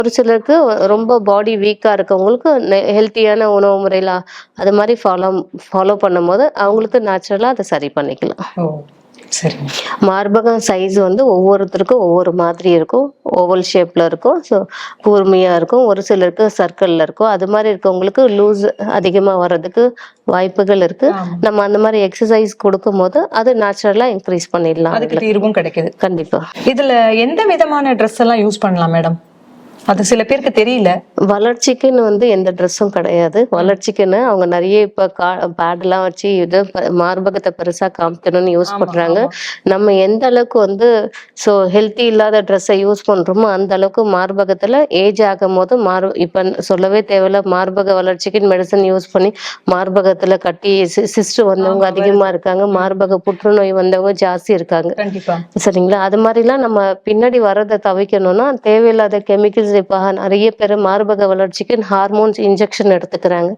ஒரு சிலருக்கு ரொம்ப பாடி வீக்கா இருக்கவங்களுக்கு ஹெல்த்தியான உணவு முறையில அது மாதிரி ஃபாலோ பண்ணும்போது அவங்களுக்கு நேச்சுரலா அதை சரி பண்ணிக்கலாம். ஓ! சரிங்க. மார்பகம் சைஸ் வந்து ஒவ்வொருத்தருக்கும் ஒவ்வொரு மாதிரி இருக்கும். ஓவல் ஷேப்ல இருக்கும். ஸோ கூர்மையா இருக்கும். ஒரு சிலருக்கு சர்க்கிள்ல இருக்கும். அது மாதிரி இருக்கவங்களுக்கு லூஸ் அதிகமா வர்றதுக்கு வாய்ப்புகள் இருக்கு. ஆமா. நம்ம அந்த மாதிரி எக்ஸசைஸ் கொடுக்கும்போது அது நேச்சுரலா இன்க்ரீஸ் பண்ணிடலாம். அதுக்கு தீர்வும் கிடைக்குது. கண்டிப்பா. இதுல எந்த விதமான ட்ரெஸ் எல்லாம் யூஸ் பண்ணலாம் மேடம்? அது சில பேருக்கு தெரியல. வளர்ச்சிக்குன்னு வந்து எந்த ட்ரெஸ்ஸும் கிடையாது. வளர்ச்சிக்குன்னு அவங்க நிறைய இப்ப பேட்லாம் வச்சு இது மார்பகத்தை பெருசா காமிக்கணும்னு யூஸ் பண்றாங்க. நம்ம எந்த அளவுக்கு வந்து ஹெல்த்தி இல்லாத ட்ரெஸ்ஸை யூஸ் பண்றோமோ அந்த அளவுக்கு மார்பகத்துல ஏஜ் ஆகும் போது இப்ப சொல்லவே தேவையில்ல, மார்பக வளர்ச்சிக்குன்னு மெடிசன் யூஸ் பண்ணி மார்பகத்துல கட்டி சிஸ்ட் வந்தவங்க அதிகமா இருக்காங்க. மார்பக புற்றுநோய் வந்தவங்க ஜாஸ்தி இருக்காங்க. கண்டிப்பா. சரிங்களா? அது மாதிரிலாம் நம்ம பின்னாடி வர்றதை தவிர்க்கணும்னா தேவையில்லாத கெமிக்கல்ஸ் இப்ப நிறைய பேர் மார்பக வளர்ச்சிக்கு ஹார்மோன்ஸ் இன்ஜெக்ஷன் எடுத்துக்கிறாங்க.